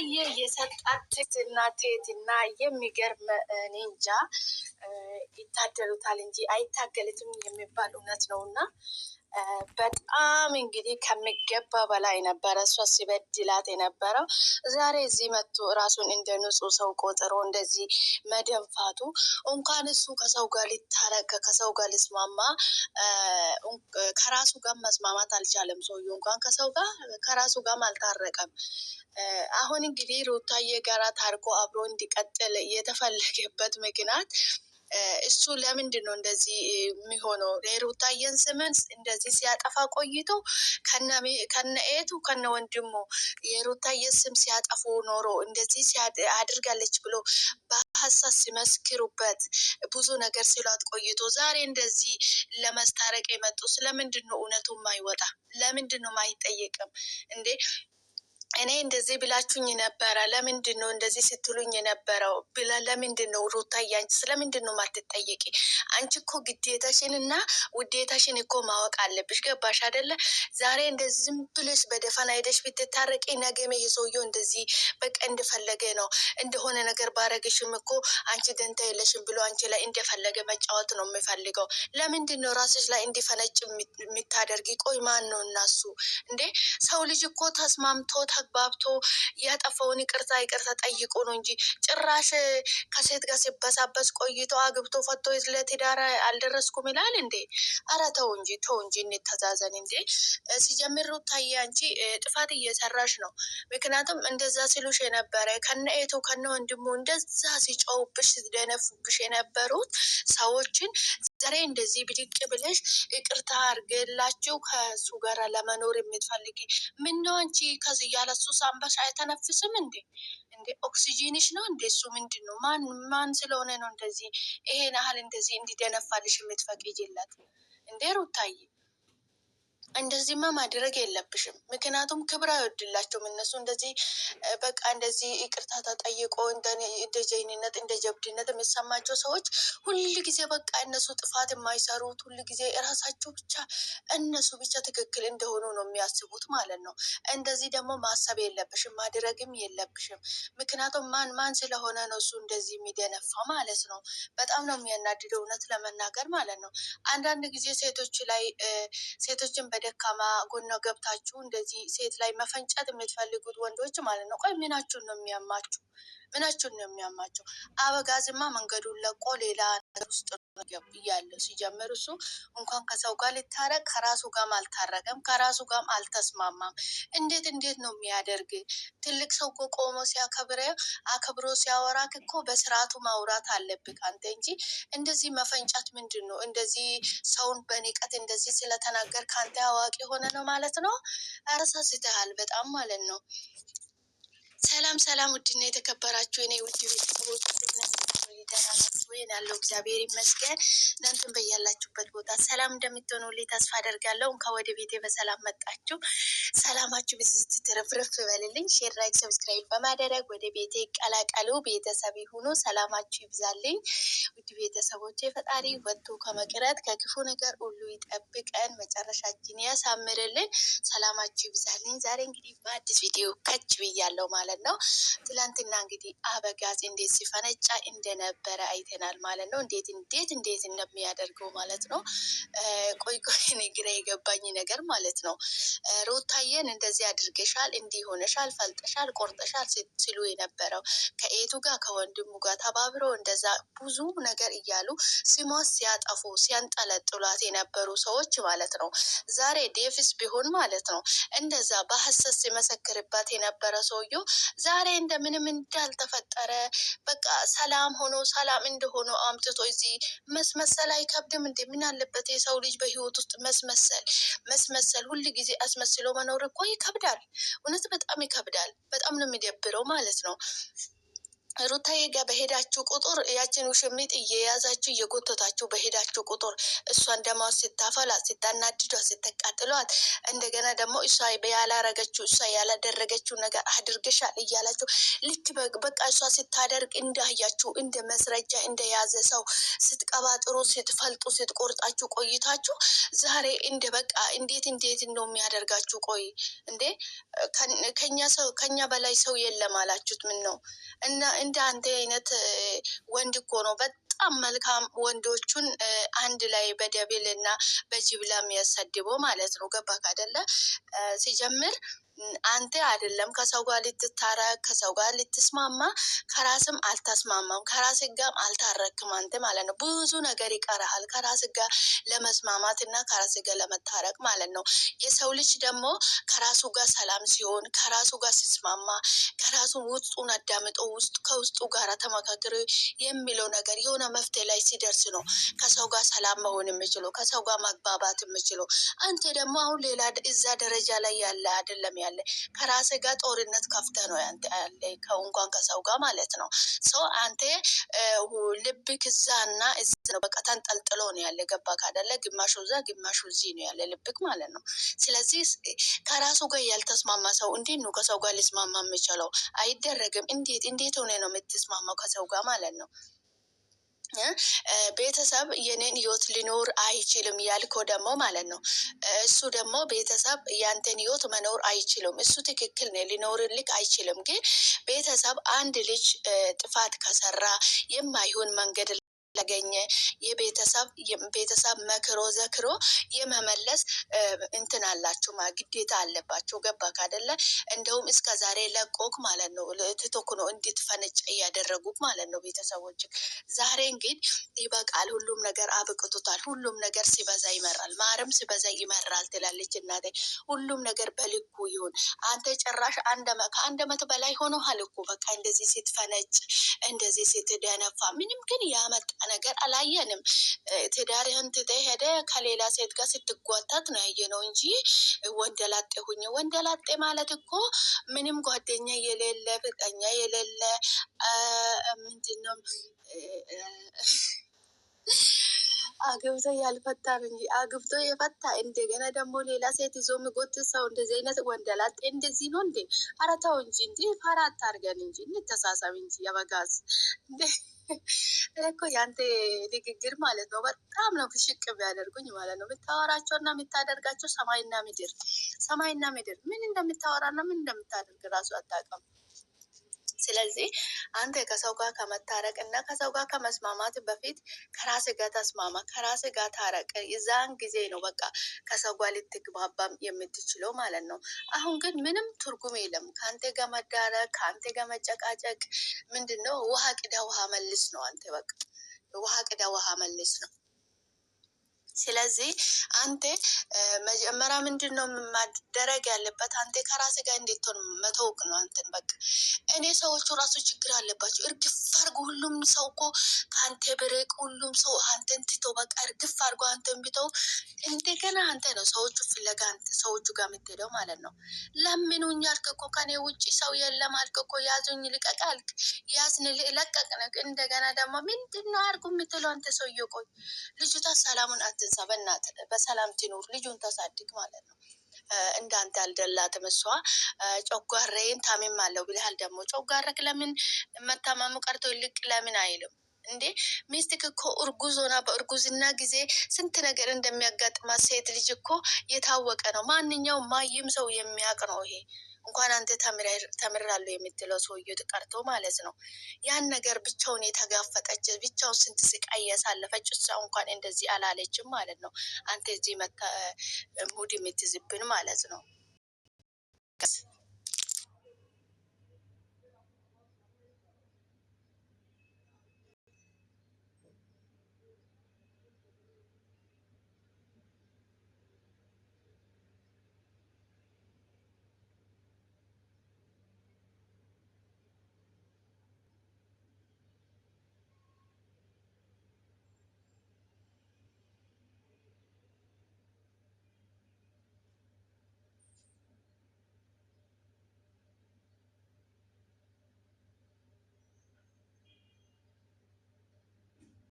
ሩታዬ የሰጣት ትህትና የሚገርም እንጃ ይታደሉታል እንጂ አይታገልትም የሚባል እውነት ነው። እና በጣም እንግዲህ ከሚገባ በላይ ነበረ እሷ ሲበድላት የነበረው። ዛሬ እዚህ መጥቶ ራሱን እንደ ንጹህ ሰው ቆጥሮ እንደዚህ መደንፋቱ እንኳን እሱ ከሰው ጋር ሊታረቅ ከሰው ጋር ሊስማማ ከራሱ ጋር መስማማት አልቻለም። ሰውዬው እንኳን ከሰው ጋር ከራሱ ጋር አልታረቀም። አሁን እንግዲህ ሩታዬ ጋራ ታርቆ አብሮ እንዲቀጥል የተፈለገበት ምክንያት እሱ ለምንድን ነው እንደዚህ የሚሆነው? የሩታዬን ስምን እንደዚህ ሲያጠፋ ቆይቶ ከነኤቱ ከነ ወንድሙ የሩታዬን ስም ሲያጠፉ ኖሮ እንደዚህ አድርጋለች ብሎ በሀሳብ ሲመስክሩበት ብዙ ነገር ሲሏት ቆይቶ ዛሬ እንደዚህ ለመስታረቅ የመጡ ስለምንድን ነው እውነቱ ማይወጣ? ለምንድን ነው ማይጠየቅም እንዴ? እኔ እንደዚህ ብላችሁኝ ነበረ፣ ለምንድን ነው እንደዚህ ስትሉኝ የነበረው ብላ ለምንድን ነው ሩታዬ አንቺ ስለምንድን ነው ማትጠየቂ? አንቺ እኮ ግዴታሽን እና ውዴታሽን እኮ ማወቅ አለብሽ። ገባሽ አይደለ? ዛሬ እንደዚህ ዝም ብለሽ በደፈና ሄደሽ ብትታረቂ ነገሜ የሰውየው እንደዚህ በቃ እንደፈለገ ነው እንደሆነ ነገር ባረግሽም እኮ አንቺ ደንታ የለሽም ብሎ አንቺ ላይ እንደፈለገ መጫወት ነው የሚፈልገው። ለምንድን ነው ራስሽ ላይ እንዲፈነጭ የሚታደርጊ? ቆይ ማን ነው እናሱ እንዴ? ሰው ልጅ እኮ ተስማምቶ ተግባብቶ ያጠፋውን ይቅርታ ጠይቆ ነው እንጂ ጭራሽ ከሴት ጋር ሲበሳበስ ቆይቶ አግብቶ ፈቶ ለትዳር አልደረስኩም ይላል እንዴ? አረ ተው እንጂ እንተዛዘን እንዴ። ሲጀምር ሩታዬ አንቺ ጥፋት እየሰራሽ ነው። ምክንያቱም እንደዛ ሲሉሽ የነበረ ከነኤቱ ከነ ወንድሙ እንደዛ ሲጮውብሽ ሲደነፉብሽ የነበሩት ሰዎችን ዛሬ እንደዚህ ብድቅ ብለሽ ይቅርታ አርገላችሁ ከሱ ጋር ለመኖር የምትፈልጊ ምነው አንቺ ከዚህ ያለሱ ሳምባሽ አይተነፍስም እንዴ? እንዴ ኦክሲጂንሽ ነው እንዴ? እሱ ምንድን ነው? ማን ስለሆነ ነው እንደዚህ ይሄን ያህል እንደዚህ እንዲደነፋልሽ የምትፈቅጂለት እንዴ? ሩታዬ እንደዚህማ ማድረግ የለብሽም። ምክንያቱም ክብር አይወድላቸውም እነሱ እንደዚህ በቃ እንደዚህ ይቅርታ ተጠይቆ እንደ ጀግንነት እንደ ጀብድነት የሚሰማቸው ሰዎች ሁል ጊዜ በቃ እነሱ ጥፋት የማይሰሩት ሁል ጊዜ እራሳቸው ብቻ እነሱ ብቻ ትክክል እንደሆኑ ነው የሚያስቡት ማለት ነው። እንደዚህ ደግሞ ማሰብ የለብሽም ማድረግም የለብሽም። ምክንያቱም ማን ስለሆነ ነው እሱ እንደዚህ የሚደነፋ ማለት ነው። በጣም ነው የሚያናድደው እውነት ለመናገር ማለት ነው። አንዳንድ ጊዜ ሴቶችን በደካማ ጎኗ ገብታችሁ እንደዚህ ሴት ላይ መፈንጨት የምትፈልጉት ወንዶች ማለት ነው። ቆይ ምናችሁን ነው የሚያማችሁ? ምናችሁን ነው የሚያማቸው? አበጋዝማ መንገዱን ለቆ ሌላ ነገር ውስጥ እያለው ሲጀምር እሱ እንኳን ከሰው ጋር ሊታረቅ ከራሱ ጋርም አልታረቀም፣ ከራሱ ጋርም አልተስማማም። እንዴት ነው የሚያደርግ? ትልቅ ሰው እኮ ቆሞ አክብሮ ሲያወራክ እኮ በስርዓቱ ማውራት አለብክ አንተ እንጂ እንደዚህ መፈንጫት ምንድን ነው? እንደዚህ ሰውን በንቀት እንደዚህ ስለተናገር ከአንተ አዋቂ የሆነ ነው ማለት ነው። አረሳስተሃል በጣም ማለት ነው። ሰላም ውድና የተከበራችሁ የኔ ውድ ቤተሰቦች ወይን ያለው እግዚአብሔር ይመስገን። እናንተም በያላችሁበት ቦታ ሰላም እንደምትሆኑልኝ ተስፋ አደርጋለሁ። ከወደ ቤቴ በሰላም መጣችሁ። ሰላማችሁ ብዝት ትርፍርፍ ይበልልኝ። ሼር፣ ላይክ፣ ሰብስክራይብ በማድረግ ወደ ቤቴ ቀላቀሉ፣ ቤተሰብ ይሁኑ። ሰላማችሁ ይብዛልኝ ውድ ቤተሰቦች። ፈጣሪ ወጥቶ ከመቅረት ከክፉ ነገር ሁሉ ይጠብቀን፣ መጨረሻችን ያሳምርልን። ሰላማችሁ ይብዛልኝ። ዛሬ እንግዲህ በአዲስ ቪዲዮ ከች ብያለሁ ማለት ነው። ትላንትና እንግዲህ አበጋዝ እንዴት ሲፈነጫ እንደነበረ አይተናል ማለት ነው። እንዴት እንደሚያደርገው ማለት ነው። ቆይ እኔ ግራ የገባኝ ነገር ማለት ነው ሩታዬን እንደዚህ አድርገሻል፣ እንዲህ ሆነሻል፣ ፈልጠሻል፣ ቆርጠሻል ሲሉ የነበረው ከኤቱ ጋር ከወንድሙ ጋር ተባብሮ እንደዛ ብዙ ነገር እያሉ ሲሟት ሲያጠፉ ሲያንጠለጥሏት የነበሩ ሰዎች ማለት ነው። ዛሬ ዴቪስ ቢሆን ማለት ነው እንደዛ በሐሰት ሲመሰክርባት የነበረ ሰውየው ዛሬ እንደምንም እንዳልተፈጠረ በቃ ሰላም ሆኖ ሰላም እንደሆነ አምጥቶ እዚህ መስመሰል አይከብድም እንዴ? ምን አለበት የሰው ልጅ በህይወት ውስጥ መስመሰል ሁል ጊዜ አስመስሎ መኖር እኮ ይከብዳል። እውነት በጣም ይከብዳል። በጣም ነው የሚደብረው ማለት ነው። ሩታዬ ጋር በሄዳችሁ ቁጥር ያችን ውሽሚጥ እየያዛችሁ እየጎተታችሁ በሄዳችሁ ቁጥር እሷን ደግሞ ስታፈላ ስታናድዷት ስትቃጥሏት እንደገና ደግሞ እሷ ያላረገችው እሷ ያላደረገችው ነገር አድርገሻል እያላችሁ ልክ በቃ እሷ ስታደርግ እንዳያችሁ እንደ መስረጃ እንደያዘ ሰው ስትቀባጥሩ ስትፈልጡ ስትቆርጣችሁ ቆይታችሁ ዛሬ እንደ በቃ እንዴት ነው የሚያደርጋችሁ? ቆይ እንዴ ከኛ በላይ ሰው የለም አላችሁት? ምን ነው እና እንደ አንተ አይነት ወንድ እኮ ነው በጣም መልካም ወንዶቹን አንድ ላይ በደብል እና በጅብላ የሚያሰድበው ማለት ነው። ገባክ አይደለ? ሲጀምር አንተ አይደለም ከሰው ጋር ልትታረቅ ከሰው ጋር ልትስማማ ከራስም አልተስማማም ከራስ ጋር አልታረክም አንተ ማለት ነው። ብዙ ነገር ይቀርሃል ከራስ ጋር ለመስማማት እና ከራስ ጋር ለመታረቅ ማለት ነው። የሰው ልጅ ደግሞ ከራሱ ጋር ሰላም ሲሆን ከራሱ ጋር ሲስማማ ከራሱ ውስጡን አዳምጦ ከውስጡ ጋር ተመካክሮ የሚለው ነገር የሆነ መፍትሄ ላይ ሲደርስ ነው ከሰው ጋር ሰላም መሆን የምችለው ከሰው ጋር መግባባት የምችለው። አንተ ደግሞ አሁን ሌላ እዛ ደረጃ ላይ ያለ አይደለም ያለ ከራስ ጋር ጦርነት ከፍተ ነው ያንተ ያለ እንኳን ከሰው ጋር ማለት ነው። ሰው አንተ ልብክ እዛና እዚ ነው በቃ ተንጠልጥሎ ነው ያለ። ገባክ አይደለ? ግማሹ እዛ ግማሹ እዚህ ነው ያለ ልብክ ማለት ነው። ስለዚህ ከራሱ ጋር ያልተስማማ ሰው እንዴት ነው ከሰው ጋር ሊስማማ የሚችለው? አይደረግም። እንዴት ሆነ ነው የምትስማማው ከሰው ጋር ማለት ነው? ቤተሰብ የኔን ህይወት ሊኖር አይችልም ያልከው ደግሞ ማለት ነው። እሱ ደግሞ ቤተሰብ ያንተን ህይወት መኖር አይችልም። እሱ ትክክል ነው፣ ሊኖርልክ አይችልም። ግን ቤተሰብ አንድ ልጅ ጥፋት ከሰራ የማይሆን መንገድ ለገኘ የቤተሰብ መክሮ ዘክሮ የመመለስ እንትን አላችሁ ግዴታ አለባቸው። ገባክ አይደለ? እንደውም እስከ ዛሬ ለቆክ ማለት ነው ትቶክ ነው እንድትፈነጭ እያደረጉት ማለት ነው ቤተሰቦች። ዛሬ ግን ይበቃል፣ ሁሉም ነገር አብቅቶታል። ሁሉም ነገር ሲበዛ ይመራል፣ ማርም ሲበዛ ይመራል ትላለች እናቴ። ሁሉም ነገር በልኩ ይሁን። አንተ ጭራሽ ከአንድ ዓመት በላይ ሆኖሃል እኮ በቃ እንደዚህ ስትፈነጭ እንደዚህ ስትደነፋ ምንም ግን ያመጣ ነገር አላየንም። ትዳርህን ትተህ ሄደህ ከሌላ ሴት ጋር ስትጓታት ነው ያየነው እንጂ ወንደላጤ ሁኝ። ወንደላጤ ማለት እኮ ምንም ጓደኛ የሌለ ፍቅረኛ የሌለ ምንድነው አግብቶ ያልፈታ እንጂ አግብቶ የፈታ እንደገና ደግሞ ሌላ ሴት ይዞ የሚጎትት ሰው እንደዚህ አይነት ወንደላጤ እንደዚህ ነው እንዴ? ኧረ ተው እንጂ እንዴ! ፈራ አታርገን እንጂ እንተሳሰብ እንጂ የበጋዝ እኮ ያንተ ንግግር ማለት ነው በጣም ነው ፍሽቅ ቢያደርጉኝ ማለት ነው። የምታወራቸው እና የምታደርጋቸው ሰማይና ምድር ምን እንደምታወራና ምን እንደምታደርግ ራሱ አታውቅም። ስለዚህ አንተ ከሰው ጋር ከመታረቅ እና ከሰው ጋር ከመስማማት በፊት ከራስ ጋር ተስማማ፣ ከራስ ጋር ታረቅ። የዛን ጊዜ ነው በቃ ከሰው ጋር ልትግባባም የምትችለው ማለት ነው። አሁን ግን ምንም ትርጉም የለም። ከአንተ ጋር መዳረቅ፣ ከአንተ ጋር መጨቃጨቅ ምንድን ነው? ውሃ ቅዳ ውሃ መልስ ነው። አንተ በቃ ውሃ ቅዳ ውሃ መልስ ነው። ስለዚህ አንተ መጀመሪያ ምንድን ነው ማደረግ ያለበት? አንተ ከራስ ጋር እንዴት ሆነ መተውክ ነው። አንተን በቃ እኔ ሰዎቹ ራሱ ችግር አለባቸው። እርግፍ አርጎ ሁሉም ሰው እኮ ከአንተ ብርቅ ሁሉም ሰው አንተን ትቶ በቃ እርግፍ አርጎ አንተን ቢተው እንደገና አንተ ነው ሰዎቹ ፍለጋ ሰዎቹ ጋር የምትሄደው ማለት ነው። ለምኑኝ አልክ እኮ ከኔ ውጭ ሰው የለም አልክ እኮ ያዙኝ ልቀቅ አልክ። ያዝን ለቀቅንክ። እንደገና ደግሞ ምንድን ነው አርጉ የምትለው አንተ ሰውዬ? ቆይ ልጅቷ ሰላሙን አትንሳ፣ በእናትህ በሰላም ትኑር፣ ልጁን ተሳድግ ማለት ነው። እንዳንተ አልደላትም እሷ። ጨጓራዬን ታሜም አለው ብለሃል። ደግሞ ጨጓራክ ለምን መታመሙ ቀርቶ ይልቅ ለምን አይልም እንዴ? ሚስትክ እኮ እርጉዝ ሆና በእርጉዝና ጊዜ ስንት ነገር እንደሚያጋጥማት ሴት ልጅ እኮ የታወቀ ነው። ማንኛውም ማይም ሰው የሚያውቅ ነው ይሄ። እንኳን አንተ ተምራለሁ የምትለው ሰውዬ ቀርቶ ማለት ነው። ያን ነገር ብቻውን የተጋፈጠች ብቻውን ስንት ስቃይ ያሳለፈች እሷ እንኳን እንደዚህ አላለችም ማለት ነው። አንተ እዚህ ሙድ የምትዝብን ማለት ነው።